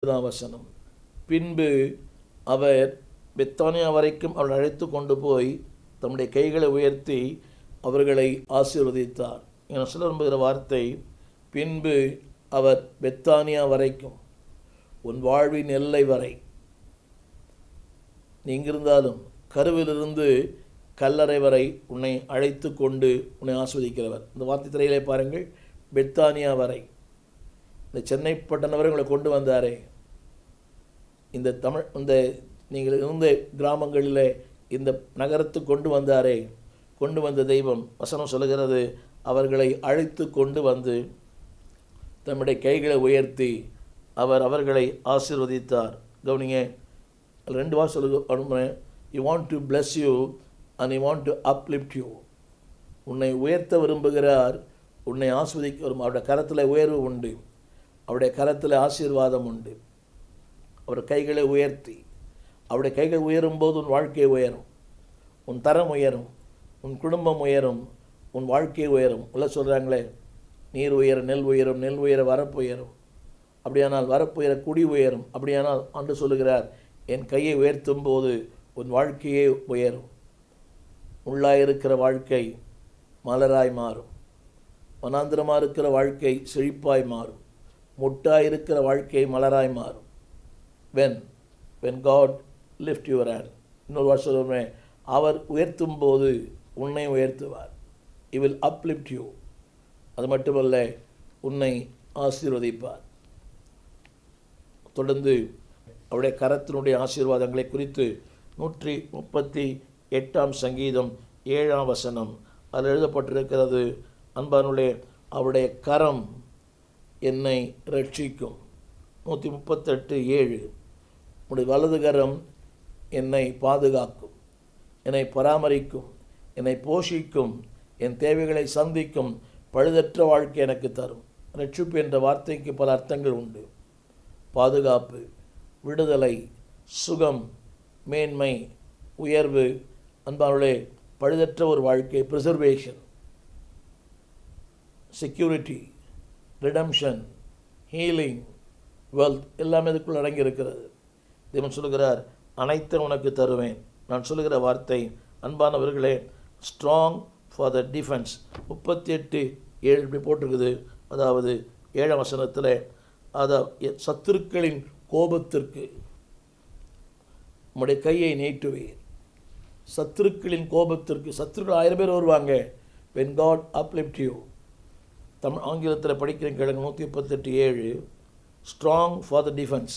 வசனம். பின்பு அவர் பெத்தானியா வரைக்கும் அவள் அழைத்து கொண்டு போய் தம்முடைய கைகளை உயர்த்தி அவர்களை ஆசீர்வதித்தார். என சொல்ல விரும்புகிற வார்த்தை, பின்பு அவர் பெத்தானியா வரைக்கும், உன் வாழ்வின் எல்லை வரை நீங்கிருந்தாலும் கருவிலிருந்து கல்லறை வரை உன்னை அழைத்து கொண்டு உன்னை ஆஸ்வதிக்கிறவர். இந்த வார்த்தை திரையிலே பாருங்கள், பெத்தானியா வரை. இந்த சென்னை பட்டணம் வரை உங்களை கொண்டு வந்தாரே, இந்த நீங்கள் இருந்த கிராமங்களில் இந்த நகரத்துக்கு கொண்டு வந்தாரே, கொண்டு வந்த தெய்வம். வசனம் சொல்லுகிறது, அவர்களை அழைத்து கொண்டு வந்து தம்முடைய கைகளை உயர்த்தி அவர்களை ஆசீர்வதித்தார். கவனிங்க, 2 வாரம் சொல்லுங்க. You want to bless you and you want to uplift you. உன்னை உயர்த்த விரும்புகிறார், உன்னை ஆஸ்வதிக்க வரும். அவருடைய கரத்தில் உயர்வு உண்டு, அவருடைய கரத்தில் ஆசீர்வாதம் உண்டு. அவர் கைகளை உயர்த்தி, அவருடைய கைகள் உயரும்போது உன் வாழ்க்கை உயரும், உன் தரம் உயரும், உன் குடும்பம் உயரும், உன் வாழ்க்கை உயரும். உள்ள சொல்கிறாங்களே, நீர் உயர நெல் உயரும், நெல் உயர வரப்பு உயரும். அப்படியானால் வரப்பு உயர குடி உயரும். அப்படியானால் ஆண்டு சொல்லுகிறார், என் கையை உயர்த்தும் போது உன் வாழ்க்கையே உயரும். முள்ளாயிருக்கிற வாழ்க்கை மலராய் மாறும், வனாந்திரமாக இருக்கிற வாழ்க்கை செழிப்பாய் மாறும், முட்டாயிருக்கிற வாழ்க்கை மலராய் மாறும். when God lift your hand. இன்னொரு வருஷமே, அவர் உயர்த்தும் போது உன்னை உயர்த்துவார். He will uplift you. அது மட்டுமல்ல, உன்னை ஆசீர்வதிப்பார். தொடர்ந்து அவருடைய கரத்தினுடைய ஆசீர்வாதங்களை குறித்து 138ஆம் சங்கீதம் 7ஆம் வசனம் அதில் எழுதப்பட்டிருக்கிறது. அன்பானுடைய, அவருடைய கரம் என்னை ரட்சிக்கும். 138:7. உடைய வலது கரம் என்னை பாதுகாக்கும், என்னை பராமரிக்கும், என்னை போஷிக்கும், என் தேவைகளை சந்திக்கும், பழுதற்ற வாழ்க்கை எனக்கு தரும். ரட்சிப்பு என்ற வார்த்தைக்கு பல அர்த்தங்கள் உண்டு. பாதுகாப்பு, விடுதலை, சுகம், மேன்மை, உயர்வு. அன்பானுடைய, பழுதற்ற ஒரு வாழ்க்கை, preservation, security, redemption, healing, wealth, எல்லாமே இதுக்குள் அடங்கி இருக்கிறது. தேவன் சொல்லுகிறார், அனைத்தும் உனக்கு தருவேன். நான் சொல்லுகிற வார்த்தை, அன்பானவர்களே, ஸ்ட்ராங் ஃபார் த டிஃபென்ஸ். 38:7 இப்படி போட்டிருக்குது. அதாவது 7ஆம் வசனத்தில், அதாவது சத்துருக்களின் கோபத்திற்கு உம்முடைய கையை நீட்டுவீர். சத்துருக்களின் கோபத்திற்கு, சத்துருக்கள் 1000 பேர் வருவாங்க. when God uplift you. ஆங்கிலத்தில் படிக்கிறேன் கேளுங்க. 138:7. Strong for the defence.